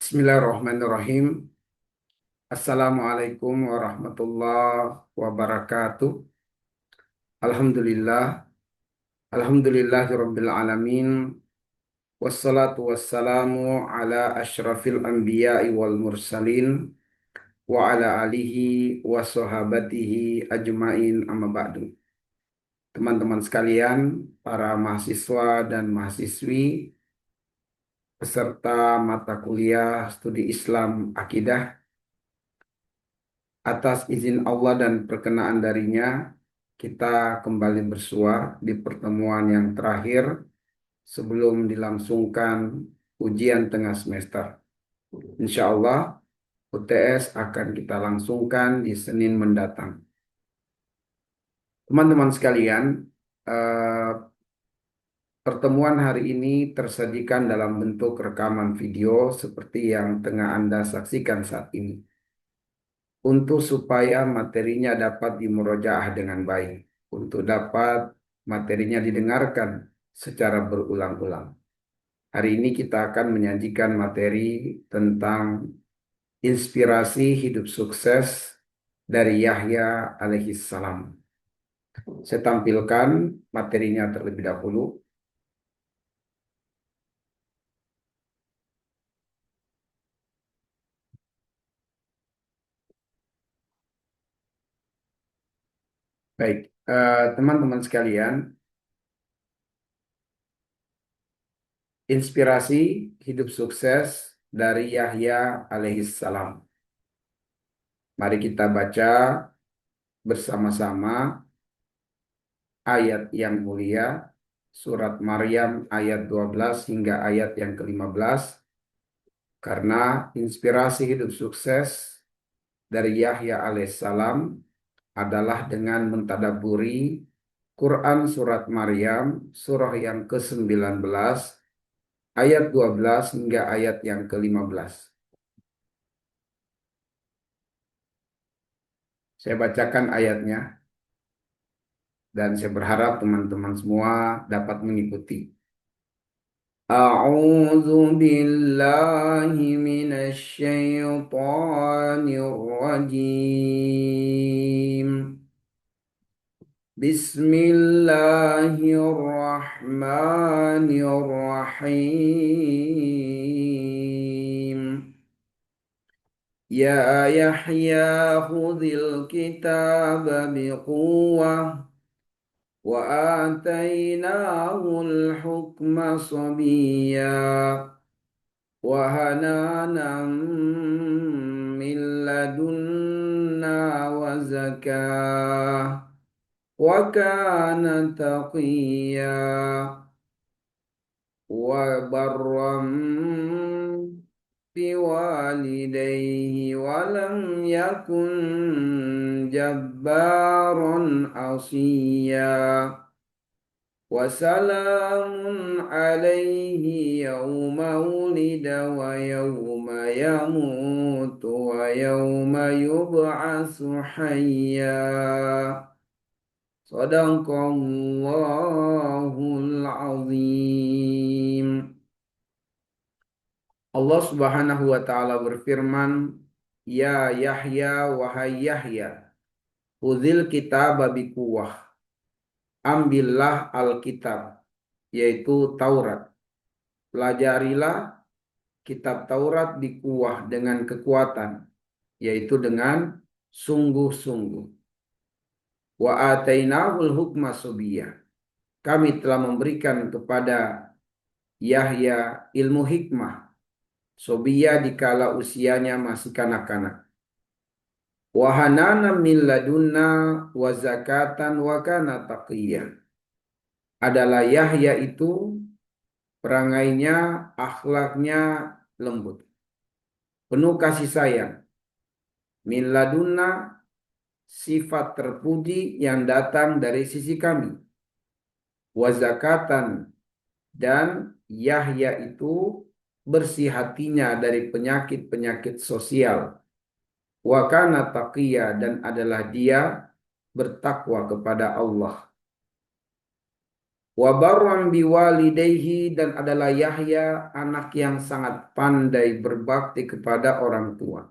Bismillahirrahmanirrahim. Assalamualaikum warahmatullahi wabarakatuh. Alhamdulillah. Alhamdulillahirabbil alamin. Wassalatu wassalamu ala asyrafil anbiya'i wal mursalin wa ala alihi wa sahabatihi ajmain amma ba'du. Teman-teman sekalian, para mahasiswa dan mahasiswi peserta mata kuliah studi Islam Akidah, atas izin Allah dan perkenaan darinya, kita kembali bersua di pertemuan yang terakhir sebelum dilangsungkan ujian tengah semester. Insya Allah, UTS akan kita langsungkan di Senin mendatang. Teman-teman sekalian, eh, pertemuan hari ini tersajikan dalam bentuk rekaman video seperti yang tengah Anda saksikan saat ini, untuk supaya materinya dapat dimurojaah dengan baik, untuk dapat materinya didengarkan secara berulang-ulang. Hari ini kita akan menyajikan materi tentang inspirasi hidup sukses dari Yahya alaihissalam. Saya tampilkan materinya terlebih dahulu. Baik, teman-teman sekalian, inspirasi hidup sukses dari Yahya alaihissalam. Mari kita baca bersama-sama ayat yang mulia, surat Maryam ayat 12 hingga ayat yang ke-15, karena inspirasi hidup sukses dari Yahya alaihissalam adalah dengan mentadaburi Quran surat Maryam, surah yang ke-19, ayat 12 hingga ayat yang ke-15. Saya bacakan ayatnya dan saya berharap teman-teman semua dapat mengikuti. A'udzu billahi minasy syaithanir rajim. Bismillahirrahmanirrahim. Ya Yahya khudhil kitaba biquwwah wa atainahul hukma sabiyya wa hananan min ladunna wa zakah wa kana taqiyya wa barram biwalidayhi wa lam yakun jabbaran asiyya wa salamun alaihi yawma wulida wa yawma yamutu wa yawma yub'atsu hayya. Sadaqallahul azim. Allah Subhanahu wa taala berfirman, Ya Yahya, wahai Yahya, khudhil kitaba biquwwah. Ambillah Alkitab, yaitu Taurat. Pelajarilah kitab Taurat biquwwah dengan kekuatan, yaitu dengan sungguh-sungguh. Wa atainahul hukma sabiyya. Kami telah memberikan kepada Yahya ilmu hikmah sobiyya dikala usianya masih kanak-kanak. Wa hanana min ladunna wa zakatan wa kana taqiyya. Adalah Yahya itu perangainya, akhlaknya lembut, penuh kasih sayang. Min ladunna, sifat terpuji yang datang dari sisi kami. Wa zakatan, dan Yahya itu bersih hatinya dari penyakit-penyakit sosial. Wa kana taqiyya, dan adalah dia bertakwa kepada Allah. Wa barran biwalidayhi, dan adalah Yahya anak yang sangat pandai berbakti kepada orang tua.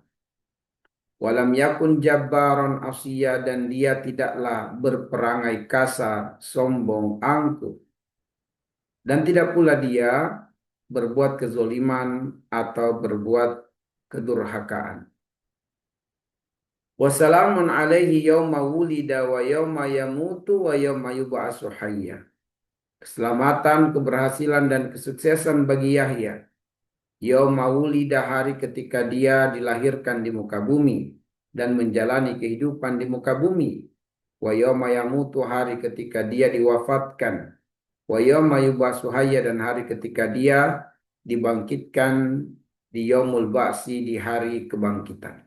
Walam yakun jabbaron asya, dan dia tidaklah berperangai kasar, sombong, angkuh. Dan tidak pula dia berbuat kezoliman atau berbuat kedurhakaan. Wassalamun alaihi yawma wulida wa yawma yamutu wa yawma yub'atsu hayya. Keselamatan, keberhasilan dan kesuksesan bagi Yahya. Yawma wulida, hari ketika dia dilahirkan di muka bumi dan menjalani kehidupan di muka bumi. Wa yawma yamutu, hari ketika dia diwafatkan. Wa yawma yub'atsu hayya, dan hari ketika dia dibangkitkan di yaumul ba'si, di hari kebangkitan.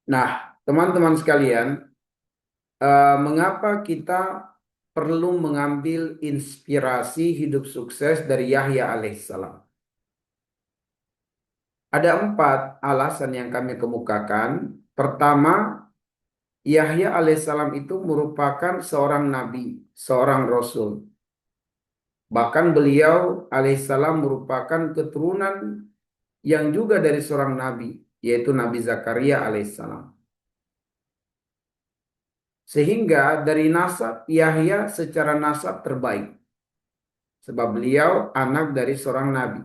Nah, teman-teman sekalian, mengapa kita perlu mengambil inspirasi hidup sukses dari Yahya alaihissalam? Ada 4 alasan yang kami kemukakan. Pertama, Yahya alaihissalam itu merupakan seorang nabi, seorang rasul. Bahkan beliau alaihissalam merupakan keturunan yang juga dari seorang nabi, yaitu Nabi Zakaria alaihissalam. Sehingga dari nasab, Yahya secara nasab terbaik. Sebab beliau anak dari seorang nabi.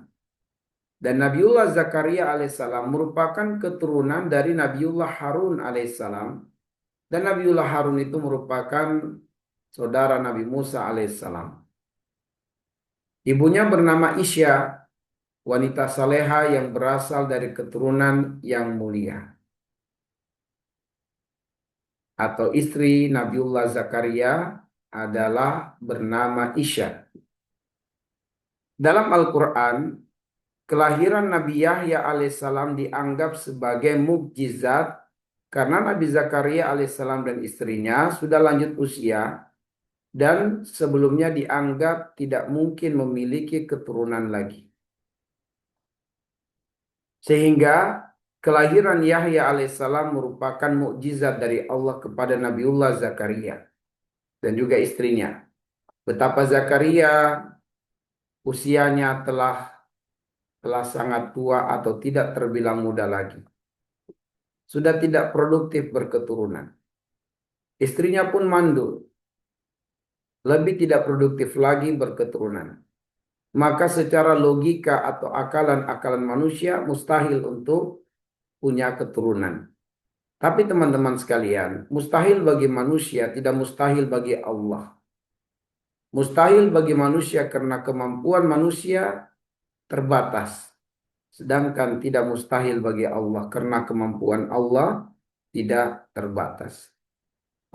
Dan Nabiullah Zakaria alaihissalam merupakan keturunan dari Nabiullah Harun alaihissalam. Dan Nabiullah Harun itu merupakan saudara Nabi Musa alaihissalam. Ibunya bernama Isya, wanita saleha yang berasal dari keturunan yang mulia. Atau istri Nabiullah Zakaria adalah bernama Isya. Dalam Al-Quran, kelahiran Nabi Yahya alaihissalam dianggap sebagai mukjizat karena Nabi Zakaria alaihissalam dan istrinya sudah lanjut usia dan sebelumnya dianggap tidak mungkin memiliki keturunan lagi. Sehingga kelahiran Yahya alaihissalam merupakan mukjizat dari Allah kepada Nabiullah Zakaria dan juga istrinya. Betapa Zakaria usianya telah sangat tua atau tidak terbilang muda lagi. Sudah tidak produktif berketurunan. Istrinya pun mandul. Lebih tidak produktif lagi berketurunan. Maka secara logika atau akalan manusia mustahil untuk punya keturunan. Tapi teman-teman sekalian, mustahil bagi manusia tidak mustahil bagi Allah. Mustahil bagi manusia karena kemampuan manusia terbatas. Sedangkan tidak mustahil bagi Allah karena kemampuan Allah tidak terbatas.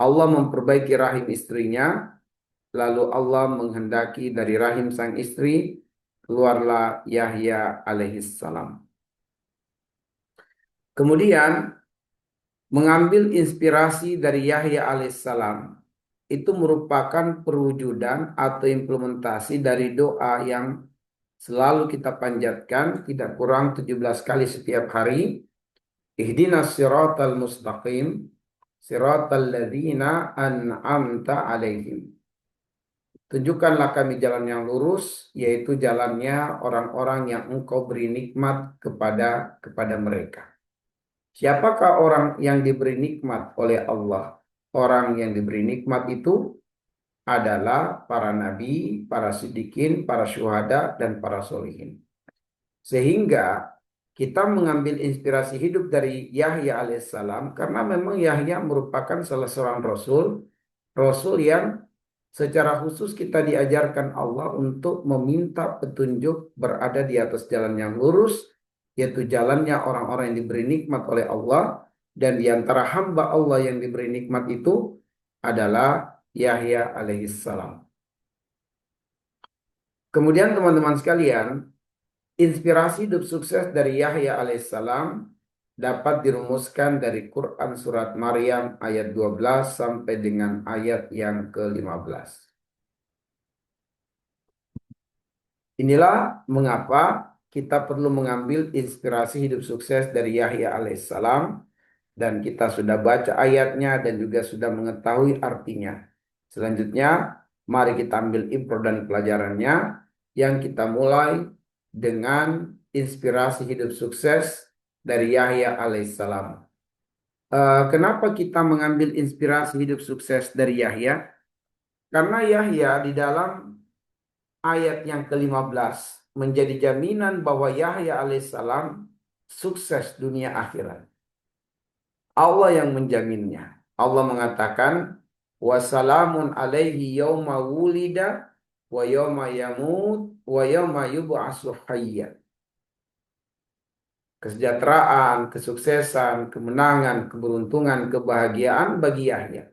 Allah memperbaiki rahim istrinya, lalu Allah menghendaki dari rahim sang istri keluarlah Yahya alaihissalam. Kemudian mengambil inspirasi dari Yahya alaihissalam itu merupakan perwujudan atau implementasi dari doa yang selalu kita panjatkan tidak kurang 17 kali setiap hari. Ihdinas siratal mustaqim, siratal ladzina an'amta alaihim. Tunjukkanlah kami jalan yang lurus, yaitu jalannya orang-orang yang Engkau beri nikmat kepada mereka. Siapakah orang yang diberi nikmat oleh Allah? Orang yang diberi nikmat itu adalah para nabi, para siddiqin, para syuhada, dan para solihin. Sehingga kita mengambil inspirasi hidup dari Yahya alaihissalam karena memang Yahya merupakan salah seorang rasul yang secara khusus kita diajarkan Allah untuk meminta petunjuk berada di atas jalan yang lurus, yaitu jalannya orang-orang yang diberi nikmat oleh Allah, dan di antara hamba Allah yang diberi nikmat itu adalah Yahya alaihissalam. Kemudian teman-teman sekalian, inspirasi hidup sukses dari Yahya alaihissalam dapat dirumuskan dari Quran surat Maryam ayat 12 sampai dengan ayat yang ke-15. Inilah mengapa kita perlu mengambil inspirasi hidup sukses dari Yahya alaihissalam, dan kita sudah baca ayatnya dan juga sudah mengetahui artinya. Selanjutnya, mari kita ambil impro dan pelajarannya yang kita mulai dengan inspirasi hidup sukses dari Yahya alaihissalam. Kenapa kita mengambil inspirasi hidup sukses dari Yahya? Karena Yahya di dalam ayat yang ke-15 menjadi jaminan bahwa Yahya alaihissalam sukses dunia akhirat. Allah yang menjaminnya. Allah mengatakan, wassalamun alaihi yawma wulida wa yawma yamut wa yawma yub'atsu hayya. Kesejahteraan, kesuksesan, kemenangan, keberuntungan, kebahagiaan bagi Yahya.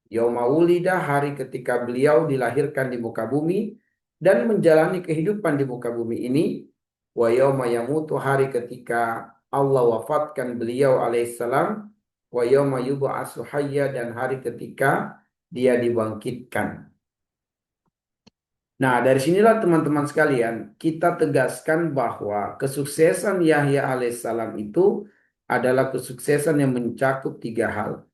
Yauma wulida, hari ketika beliau dilahirkan di muka bumi dan menjalani kehidupan di muka bumi ini. Wa yauma yamutu, hari ketika Allah wafatkan beliau alaihissalam. Wa yauma yub'atsu hayya, dan hari ketika dia dibangkitkan. Nah, dari sinilah teman-teman sekalian, kita tegaskan bahwa kesuksesan Yahya alaihissalam itu adalah kesuksesan yang mencakup 3 hal.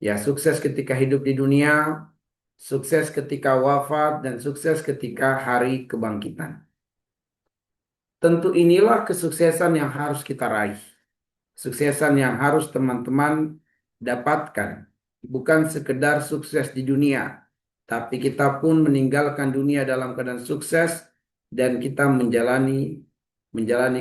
Ya, sukses ketika hidup di dunia, sukses ketika wafat, dan sukses ketika hari kebangkitan. Tentu inilah kesuksesan yang harus kita raih. Suksesan yang harus teman-teman dapatkan. Bukan sekedar sukses di dunia, tapi kita pun meninggalkan dunia dalam keadaan sukses dan kita menjalani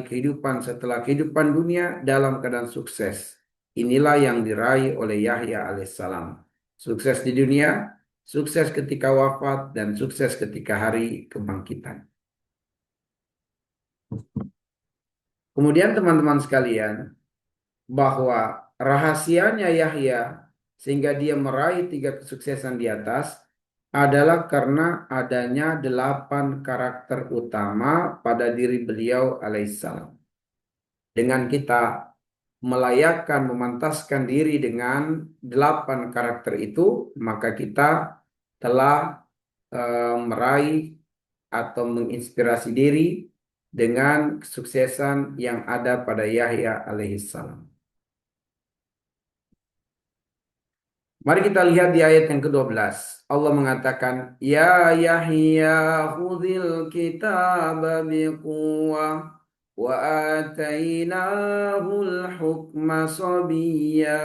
kehidupan setelah kehidupan dunia dalam keadaan sukses. Inilah yang diraih oleh Yahya alaihissalam. Sukses di dunia, sukses ketika wafat, dan sukses ketika hari kebangkitan. Kemudian teman-teman sekalian, bahwa rahasianya Yahya sehingga dia meraih 3 kesuksesan di atas adalah karena adanya 8 karakter utama pada diri beliau alaihissalam. Dengan kita melayakkan, memantaskan diri dengan 8 karakter itu, maka kita telah meraih atau menginspirasi diri dengan kesuksesan yang ada pada Yahya alaihissalam. Mari kita lihat di ayat yang ke-12. Allah mengatakan, Ya Yahya khudhil kitaba biquwwah wa atainahul hukma sabiyya.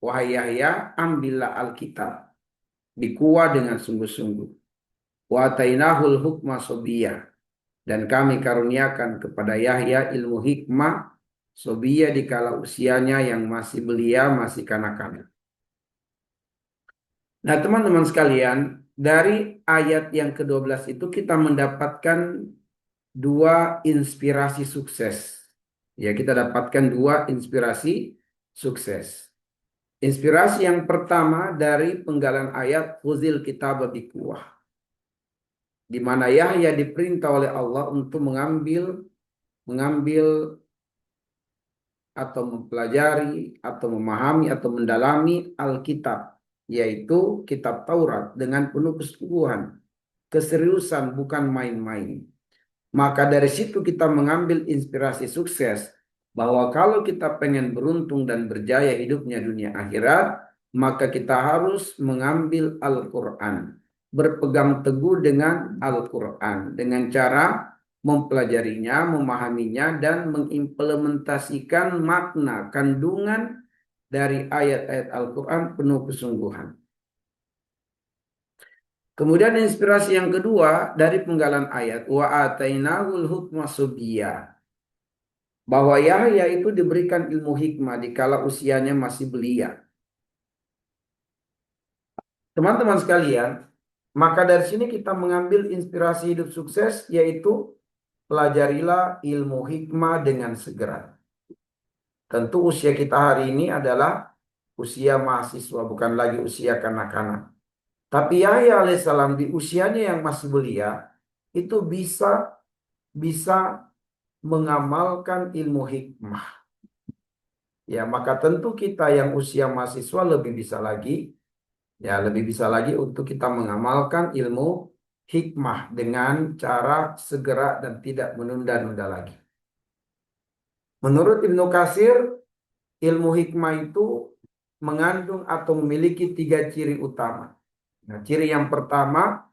Wahai Yahya, ambillah Alkitab biquwwah dengan sungguh-sungguh. Wa atainahul hukma sabiyya. Dan kami karuniakan kepada Yahya ilmu hikmah sabiyya di kala usianya yang masih belia, masih kanak-kanak. Nah, teman-teman sekalian, dari ayat yang ke-12 itu kita mendapatkan 2 inspirasi sukses. Ya, kita dapatkan 2 inspirasi sukses. Inspirasi yang pertama dari penggalan ayat khuzil kitaba biquwwah, di mana Yahya diperintah oleh Allah untuk mengambil atau mempelajari atau memahami atau mendalami Alkitab, yaitu kitab Taurat, dengan penuh kesungguhan, keseriusan, bukan main-main. Maka dari situ kita mengambil inspirasi sukses bahwa kalau kita pengen beruntung dan berjaya hidupnya dunia akhirat, maka kita harus mengambil Al-Quran, berpegang teguh dengan Al-Quran dengan cara mempelajarinya, memahaminya, dan mengimplementasikan makna kandungan dari ayat-ayat Al-Quran penuh kesungguhan. Kemudian inspirasi yang kedua dari penggalan ayat wa atainahul hukma sabiyya, bahwa Yahya itu diberikan ilmu hikmah di kala usianya masih belia. Teman-teman sekalian, maka dari sini kita mengambil inspirasi hidup sukses, yaitu pelajarilah ilmu hikmah dengan segera. Tentu usia kita hari ini adalah usia mahasiswa, bukan lagi usia kanak-kanak. Tapi Yahya alaihissalam di usianya yang masih belia itu bisa mengamalkan ilmu hikmah. Ya, maka tentu kita yang usia mahasiswa lebih bisa lagi untuk kita mengamalkan ilmu hikmah dengan cara segera dan tidak menunda-nunda lagi. Menurut Ibnu Katsir, ilmu hikmah itu mengandung atau memiliki tiga ciri utama. Nah, ciri yang pertama,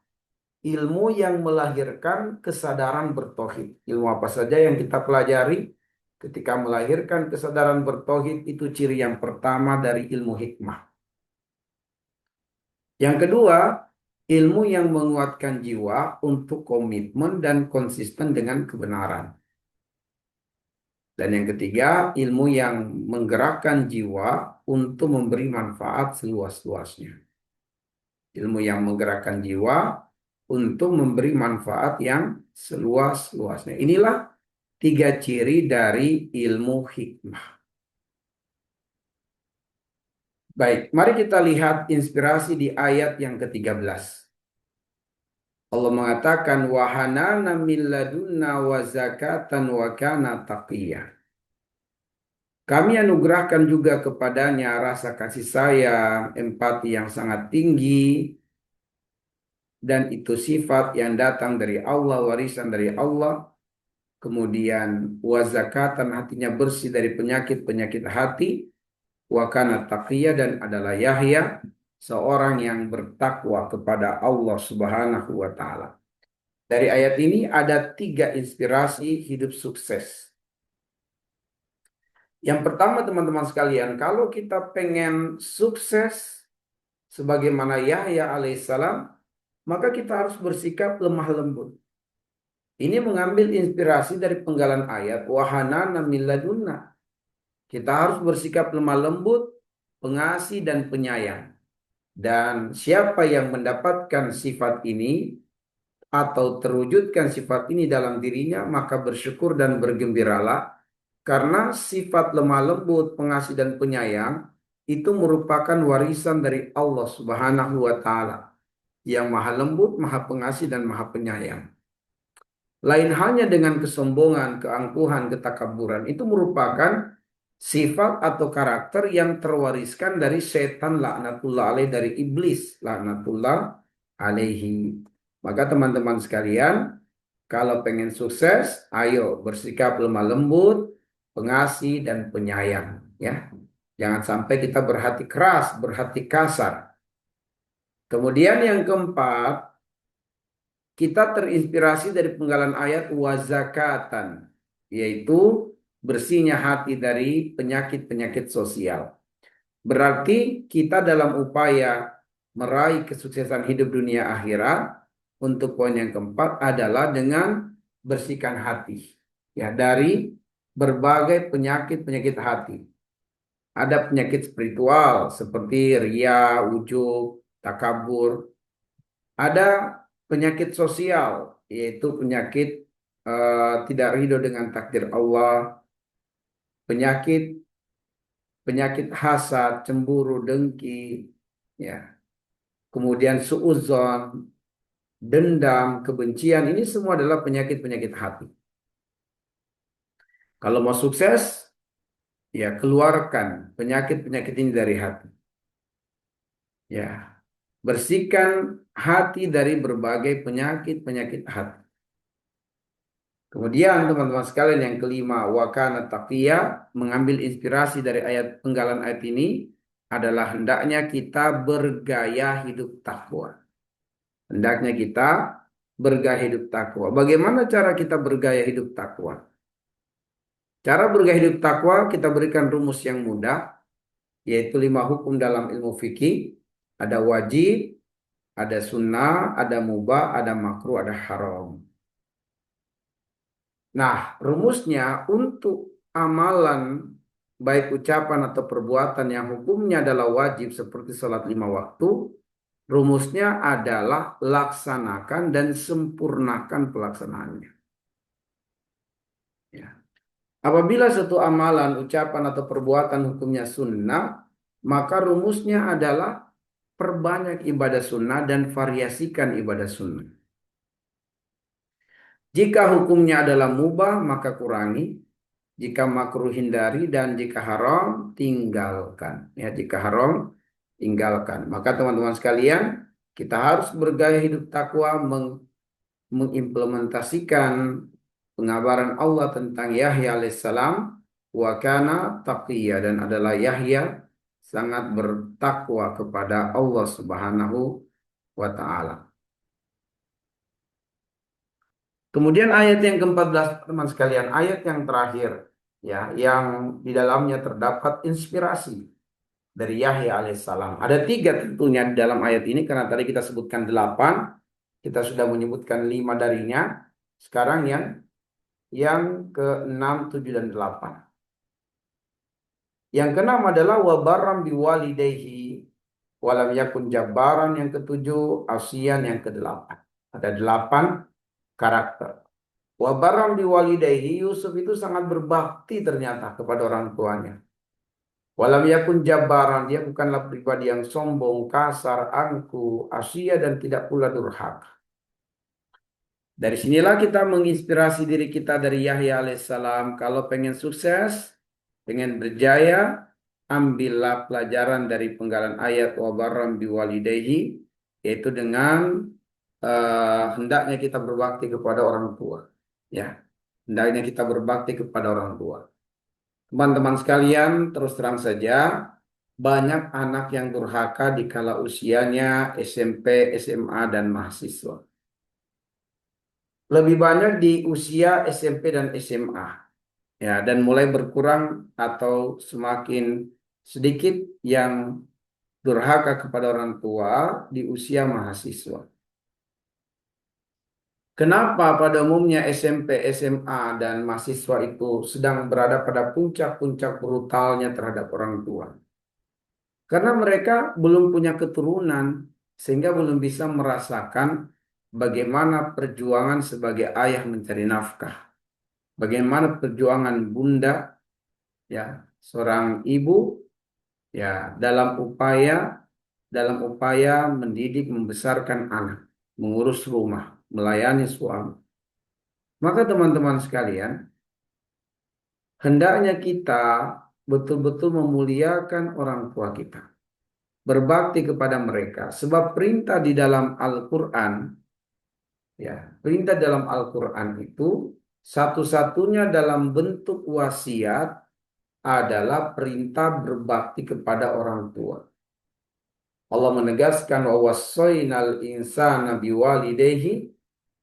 ilmu yang melahirkan kesadaran bertauhid. Ilmu apa saja yang kita pelajari ketika melahirkan kesadaran bertauhid itu ciri yang pertama dari ilmu hikmah. Yang kedua, ilmu yang menguatkan jiwa untuk komitmen dan konsisten dengan kebenaran. Dan yang ketiga, ilmu yang menggerakkan jiwa untuk memberi manfaat seluas-luasnya. Ilmu yang menggerakkan jiwa untuk memberi manfaat yang seluas-luasnya. Inilah tiga ciri dari ilmu hikmah. Baik, mari kita lihat inspirasi di ayat yang ke-13. Allah mengatakan wahanana min ladunna wa zakatan wa kana taqiyya. Kami anugerahkan juga kepadanya rasa kasih sayang, empati yang sangat tinggi, dan itu sifat yang datang dari Allah, warisan dari Allah. Kemudian wazakatan, hatinya bersih dari penyakit-penyakit hati. Wakana taqiyya, dan adalah Yahya seorang yang bertakwa kepada Allah Subhanahu wa taala. Dari ayat ini ada tiga inspirasi hidup sukses. Yang pertama, teman-teman sekalian, kalau kita pengen sukses sebagaimana Yahya alaihissalam, maka kita harus bersikap lemah lembut. Ini mengambil inspirasi dari penggalan ayat wahanana min ladunna. Kita harus bersikap lemah lembut, pengasih dan penyayang. Dan siapa yang mendapatkan sifat ini atau terwujudkan sifat ini dalam dirinya, maka bersyukur dan bergembiralah. Karena sifat lemah lembut, pengasih dan penyayang itu merupakan warisan dari Allah Subhanahu wa taala yang maha lembut, maha pengasih dan maha penyayang. Lain halnya dengan kesombongan, keangkuhan, ketakaburan, itu merupakan sifat atau karakter yang terwariskan dari setan laknatullah alaih, dari iblis laknatullah alaihi. Maka teman-teman sekalian, kalau pengen sukses, ayo bersikap lemah lembut, pengasih dan penyayang, ya. Jangan sampai kita berhati keras, berhati kasar. Kemudian yang keempat, kita terinspirasi dari penggalan ayat wazakatan, yaitu bersihnya hati dari penyakit-penyakit sosial. Berarti kita dalam upaya meraih kesuksesan hidup dunia akhirat, untuk poin yang keempat adalah dengan bersihkan hati, ya, dari berbagai penyakit-penyakit hati. Ada penyakit spiritual seperti ria, ujub, takabur. Ada penyakit sosial, yaitu penyakit tidak ridho dengan takdir Allah, penyakit penyakit hasad, cemburu, dengki, ya. Kemudian suudzon, dendam, kebencian, ini semua adalah penyakit-penyakit hati. Kalau mau sukses, ya keluarkan penyakit-penyakit ini dari hati. Ya, bersihkan hati dari berbagai penyakit-penyakit hati. Kemudian teman-teman sekalian yang kelima, wakana taqiyya, mengambil inspirasi dari ayat penggalan ayat ini adalah hendaknya kita bergaya hidup takwa. Hendaknya kita bergaya hidup takwa. Bagaimana cara kita bergaya hidup takwa? Cara bergaya hidup takwa kita berikan rumus yang mudah, yaitu 5 hukum dalam ilmu fikih. Ada wajib, ada sunnah, ada mubah, ada makruh, ada haram. Nah, rumusnya untuk amalan baik ucapan atau perbuatan yang hukumnya adalah wajib seperti sholat 5 waktu, rumusnya adalah laksanakan dan sempurnakan pelaksanaannya. Ya. Apabila satu amalan, ucapan atau perbuatan hukumnya sunnah, maka rumusnya adalah perbanyak ibadah sunnah dan variasikan ibadah sunnah. Jika hukumnya adalah mubah, maka kurangi. Jika makruh hindari, dan jika haram tinggalkan. Ya, jika haram tinggalkan. Maka teman-teman sekalian, kita harus bergaya hidup takwa, mengimplementasikan pengabaran Allah tentang Yahya alaihissalam, wa kana taqiyya, dan adalah Yahya sangat bertakwa kepada Allah Subhanahu wa taala. Kemudian ayat yang ke-14 teman sekalian, ayat yang terakhir ya, yang di dalamnya terdapat inspirasi dari Yahya alaihissalam. Ada tiga tentunya di dalam ayat ini karena tadi kita sebutkan 8, kita sudah menyebutkan 5 darinya. Sekarang yang ke-6, 7 dan 8. Yang keenam adalah wabaram biwalidayhi walam yakun jabbaran, yang ketujuh, asian yang ke-8. Ada 8 karakter. Wabaram biwalidayhi, Yusuf itu sangat berbakti ternyata kepada orang tuanya. Walam yakun jabbaran, dia bukanlah pribadi yang sombong, kasar, angkuh, asia dan tidak pula durhaka. Dari sinilah kita menginspirasi diri kita dari Yahya alaihissalam. Kalau pengen sukses, pengen berjaya, ambillah pelajaran dari penggalan ayat wa barram biwalidayhi, yaitu dengan hendaknya kita berbakti kepada orang tua. Ya, hendaknya kita berbakti kepada orang tua. Teman-teman sekalian, terus terang saja, banyak anak yang durhaka di kala usianya SMP, SMA, dan mahasiswa. Lebih banyak di usia SMP dan SMA. Ya, dan mulai berkurang atau semakin sedikit yang durhaka kepada orang tua di usia mahasiswa. Kenapa pada umumnya SMP, SMA, dan mahasiswa itu sedang berada pada puncak-puncak brutalnya terhadap orang tua? Karena mereka belum punya keturunan, sehingga belum bisa merasakan bagaimana perjuangan sebagai ayah mencari nafkah. Bagaimana perjuangan bunda, ya, seorang ibu, ya, dalam upaya mendidik, membesarkan anak, mengurus rumah, melayani suami. Maka teman-teman sekalian, hendaknya kita betul-betul memuliakan orang tua kita, berbakti kepada mereka, sebab perintah di dalam Al-Quran, ya, perintah dalam Al-Quran itu satu-satunya dalam bentuk wasiat adalah perintah berbakti kepada orang tua. Allah menegaskan wa wassaynal insana biwalidayhi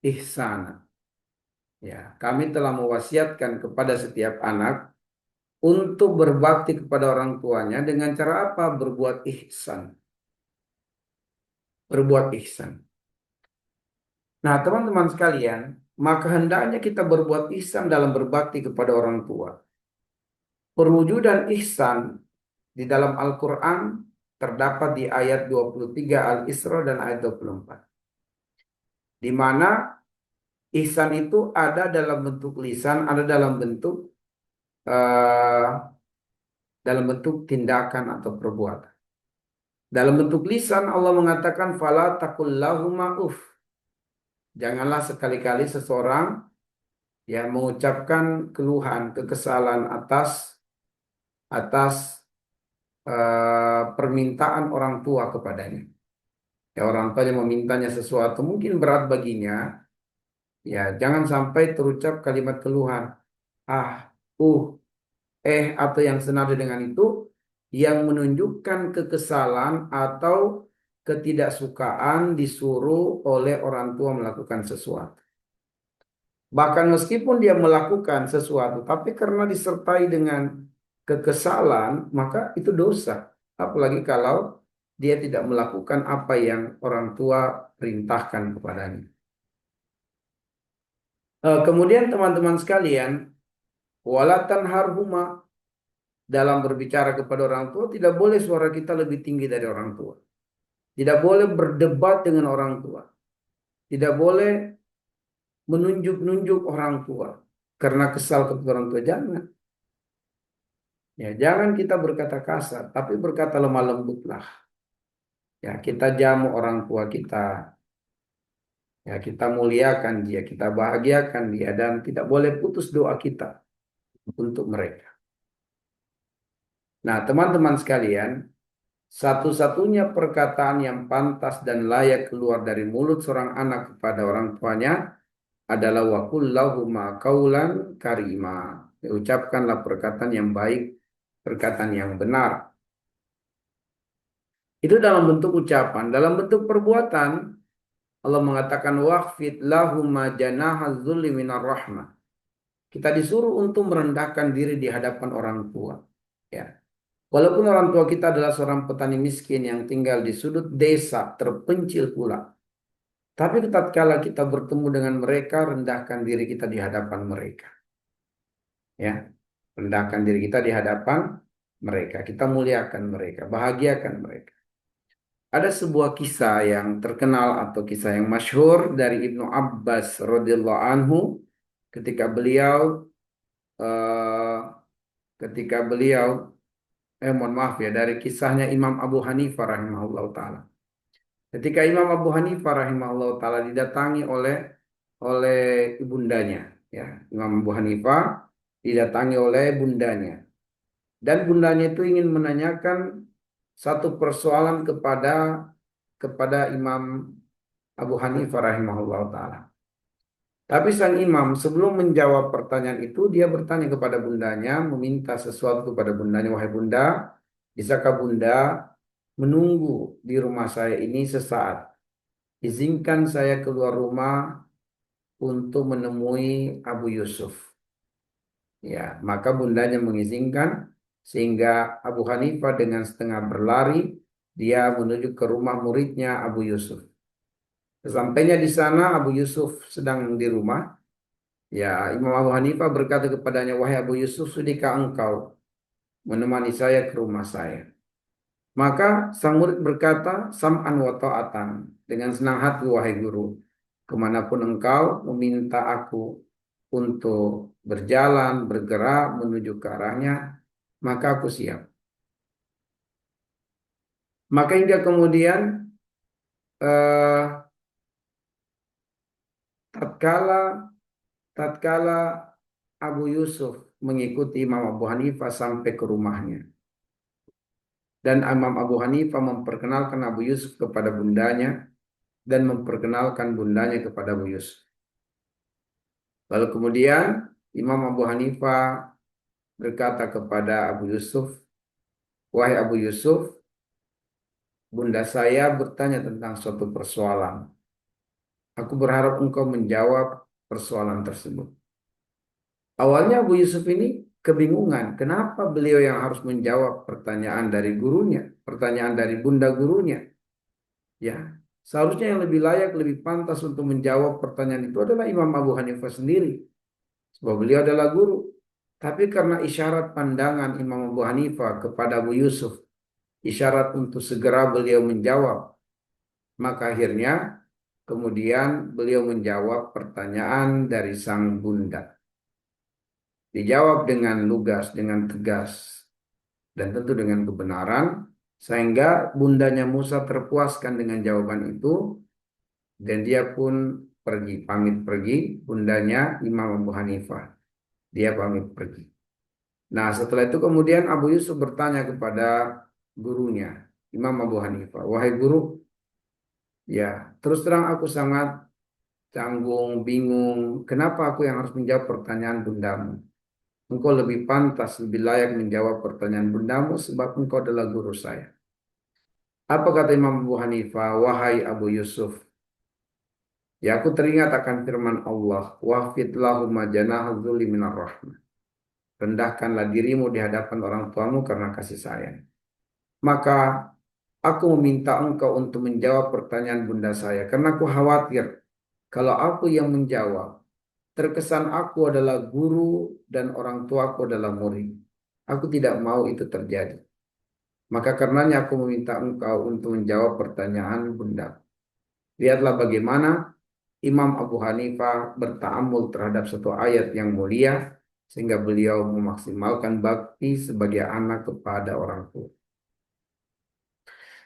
ihsana. Ya, kami telah mewasiatkan kepada setiap anak untuk berbakti kepada orang tuanya dengan cara apa? Berbuat ihsan. Berbuat ihsan. Nah, teman-teman sekalian, maka hendaknya kita berbuat ihsan dalam berbakti kepada orang tua. Perwujudan ihsan di dalam Al-Quran terdapat di ayat 23 Al-Isra dan ayat 24. Di mana ihsan itu ada dalam bentuk lisan, ada eh, dalam bentuk tindakan atau perbuatan. Dalam bentuk lisan Allah mengatakan fala taqul lahuma uf. Janganlah sekali-kali seseorang yang mengucapkan keluhan, kekesalan atas permintaan orang tua kepadanya. Ya, orang tua yang memintanya sesuatu mungkin berat baginya, ya jangan sampai terucap kalimat keluhan, ah, uh, atau yang senada dengan itu yang menunjukkan kekesalan atau ketidaksukaan disuruh oleh orang tua melakukan sesuatu. Bahkan meskipun dia melakukan sesuatu, tapi karena disertai dengan kekesalan, maka itu dosa. Apalagi kalau dia tidak melakukan apa yang orang tua perintahkan kepadanya. Kemudian teman-teman sekalian, walatan harhuma, dalam berbicara kepada orang tua, tidak boleh suara kita lebih tinggi dari orang tua. Tidak boleh berdebat dengan orang tua. Tidak boleh menunjuk-nunjuk orang tua karena kesal kepada orang tua. Jangan. Ya, jangan kita berkata kasar, tapi berkata lemah lembutlah. Ya, kita jamu orang tua kita. Ya, kita muliakan dia, kita bahagiakan dia, dan tidak boleh putus doa kita untuk mereka. Nah, teman-teman sekalian, satu-satunya perkataan yang pantas dan layak keluar dari mulut seorang anak kepada orang tuanya adalah wa qul lahuma qaulan karima. Ucapkanlah perkataan yang baik, perkataan yang benar. Itu dalam bentuk ucapan. Dalam bentuk perbuatan, Allah mengatakan waqfid lahum janaha dzulli minar rahmah. Kita disuruh untuk merendahkan diri di hadapan orang tua. Ya. Walaupun orang tua kita adalah seorang petani miskin yang tinggal di sudut desa terpencil pula. Tapi tatkala kita bertemu dengan mereka, rendahkan diri kita di hadapan mereka. Ya, rendahkan diri kita di hadapan mereka. Kita muliakan mereka, bahagiakan mereka. Ada sebuah kisah yang terkenal atau kisah yang masyhur dari Ibnu Abbas radhiyallahu anhu ketika beliau eh, ketika beliau mohon maaf ya, dari kisahnya Imam Abu Hanifah rahimahullah taala. Ketika Imam Abu Hanifah rahimahullah taala didatangi oleh ibundanya, ya, Imam Abu Hanifah didatangi oleh bundanya, dan bundanya itu ingin menanyakan satu persoalan kepada Imam Abu Hanifah rahimahullah taala. Tapi sang imam sebelum menjawab pertanyaan itu, dia bertanya kepada bundanya, meminta sesuatu kepada bundanya, wahai bunda, bisakah bunda menunggu di rumah saya ini sesaat? Izinkan saya keluar rumah untuk menemui Abu Yusuf. Ya, maka bundanya mengizinkan sehingga Abu Hanifah dengan setengah berlari dia menuju ke rumah muridnya Abu Yusuf. Sesampainya di sana Abu Yusuf sedang di rumah. Ya, Imam Abu Hanifah berkata kepadanya, wahai Abu Yusuf, sudahkah engkau menemani saya ke rumah saya? Maka sang murid berkata, sam'an wa ta'atan, dengan senang hati wahai guru, kemanapun engkau meminta aku untuk berjalan, bergerak menuju ke arahnya, maka aku siap. Maka hingga kemudian eh, tatkala tatkala Abu Yusuf mengikuti Imam Abu Hanifah sampai ke rumahnya. Dan Imam Abu Hanifah memperkenalkan Abu Yusuf kepada bundanya dan memperkenalkan bundanya kepada Abu Yusuf. Lalu kemudian Imam Abu Hanifah berkata kepada Abu Yusuf, wahai Abu Yusuf, bunda saya bertanya tentang suatu persoalan. Aku berharap engkau menjawab persoalan tersebut. Awalnya Abu Yusuf ini kebingungan. Kenapa beliau yang harus menjawab pertanyaan dari gurunya, pertanyaan dari bunda gurunya? Ya, seharusnya yang lebih layak, lebih pantas untuk menjawab pertanyaan itu adalah Imam Abu Hanifah sendiri. Sebab beliau adalah guru. Tapi karena isyarat pandangan Imam Abu Hanifah kepada Abu Yusuf, isyarat untuk segera beliau menjawab, maka akhirnya kemudian beliau menjawab pertanyaan dari sang bunda. Dijawab dengan lugas, dengan tegas, dan tentu dengan kebenaran, sehingga bundanya Musa terpuaskan dengan jawaban itu, dan dia pun pergi, pamit pergi, bundanya Imam Abu Hanifah. Dia pamit pergi. Nah, setelah itu kemudian Abu Yusuf bertanya kepada gurunya, Imam Abu Hanifah, wahai guru, ya, terus terang aku sangat canggung, bingung, kenapa aku yang harus menjawab pertanyaan bundamu? Engkau lebih pantas, lebih layak menjawab pertanyaan bundamu sebab engkau adalah guru saya. Apa kata Imam Abu Hanifah? Wahai Abu Yusuf, ya aku teringat akan firman Allah, wahfid lahum janaha dzulli minar rahmah. Rendahkanlah dirimu di hadapan orang tuamu karena kasih sayang. Maka aku meminta engkau untuk menjawab pertanyaan bunda saya karena aku khawatir kalau aku yang menjawab, terkesan aku adalah guru dan orang tuaku adalah murid. Aku tidak mau itu terjadi. Maka karenanya aku meminta engkau untuk menjawab pertanyaan bunda. Lihatlah bagaimana Imam Abu Hanifah berta'amul terhadap satu ayat yang mulia sehingga beliau memaksimalkan bakti sebagai anak kepada orang tua.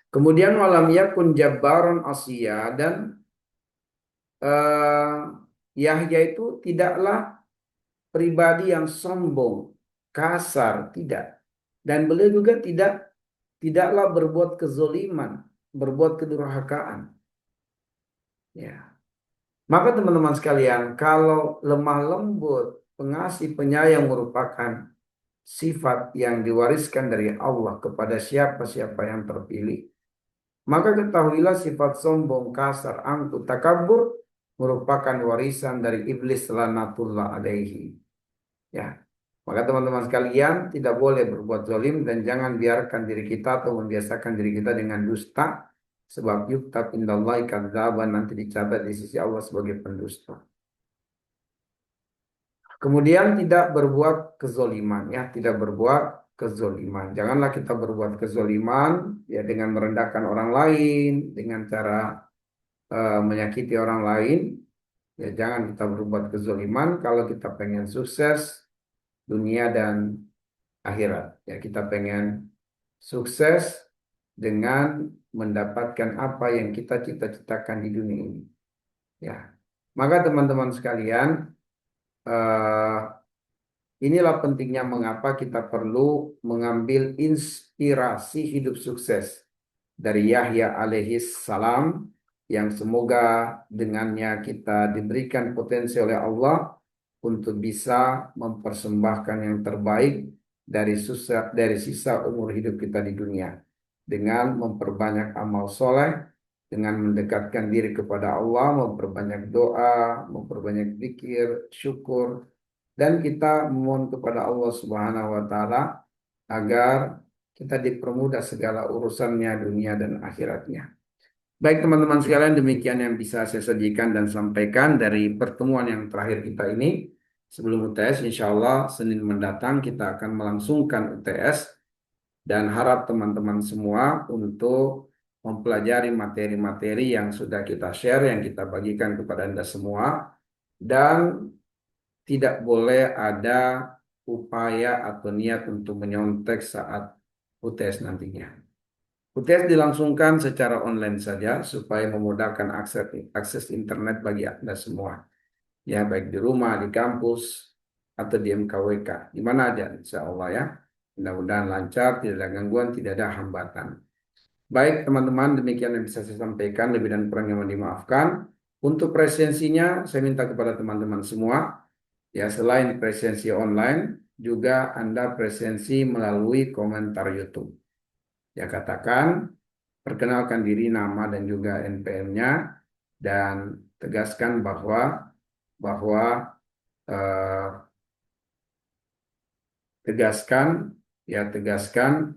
Kemudian walam yakun jabbaron asya, dan eh, Yahya itu tidaklah pribadi yang sombong, kasar, tidak. Dan beliau juga tidaklah berbuat kezoliman, berbuat kedurhakaan. Ya. Maka teman-teman sekalian, kalau lemah lembut, pengasih, penyayang merupakan sifat yang diwariskan dari Allah kepada siapa-siapa yang terpilih, Maka ketahuilah sifat sombong, kasar, angkuh, takabur merupakan warisan dari iblis laknatullah alaihi. Ya. Maka teman-teman sekalian tidak boleh berbuat zalim dan jangan biarkan diri kita atau membiasakan diri kita dengan dusta. Sebab yuktab indallahi kadzaban, nanti dicatat di sisi Allah sebagai pendusta. Kemudian tidak berbuat kezoliman, ya, tidak berbuat kezoliman. Janganlah kita berbuat kezoliman ya dengan merendahkan orang lain, dengan cara menyakiti orang lain. Ya jangan kita berbuat kezoliman kalau kita pengen sukses dunia dan akhirat. Ya kita pengen sukses dengan mendapatkan apa yang kita cita-citakan di dunia ini. Ya, maka teman-teman sekalian, eh, inilah pentingnya mengapa kita perlu mengambil inspirasi hidup sukses dari Yahya alaihi salam yang semoga dengannya kita diberikan potensi oleh Allah untuk bisa mempersembahkan yang terbaik dari sisa umur hidup kita di dunia dengan memperbanyak amal soleh, dengan mendekatkan diri kepada Allah, memperbanyak doa, memperbanyak zikir, syukur, dan kita memohon kepada Allah Subhanahu wa taala agar kita dipermudah segala urusannya dunia dan akhiratnya. Baik teman-teman sekalian, demikian yang bisa saya sajikan dan sampaikan dari pertemuan yang terakhir kita ini. Sebelum UTS, insya Allah Senin mendatang kita akan melangsungkan UTS dan harap teman-teman semua untuk mempelajari materi-materi yang sudah kita share, yang kita bagikan kepada Anda semua, dan tidak boleh ada upaya atau niat untuk menyontek saat UTS nantinya. UTS dilangsungkan secara online saja supaya memudahkan akses internet bagi Anda semua. Ya, baik di rumah, di kampus, atau di MKWK. Di mana aja, insya Allah ya. Mudah-mudahan lancar, tidak ada gangguan, tidak ada hambatan. Baik teman-teman, demikian yang bisa saya sampaikan. Lebih dan kurangnya mohon dimaafkan. Untuk presensinya, saya minta kepada teman-teman semua. Ya, selain presensi online, juga Anda presensi melalui komentar YouTube. Ya, katakan, perkenalkan diri, nama dan juga NPM-nya, dan tegaskan bahwa eh, tegaskan ya tegaskan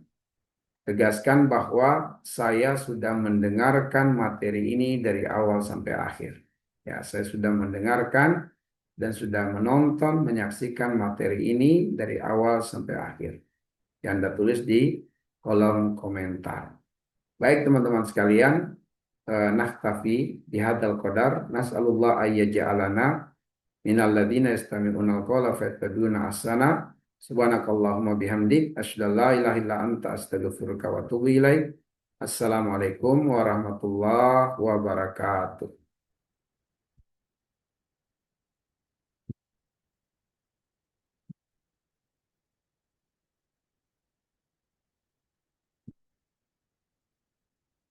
bahwa saya sudah mendengarkan materi ini dari awal sampai akhir. Ya, saya sudah mendengarkan dan sudah menonton, menyaksikan materi ini dari awal sampai akhir. Yang Anda tulis di kolom komentar. Baik teman-teman sekalian, naktafi bihadzal qadar, nas'alullah ayyaj'alana minal ladzina yastami'una al-qawla fayattabi'una ahsana. Subhanakallahumma bihamdik asyhadu an la ilaha illa anta astaghfiruka wa atubu ilaik. Assalamualaikum warahmatullahi wabarakatuh.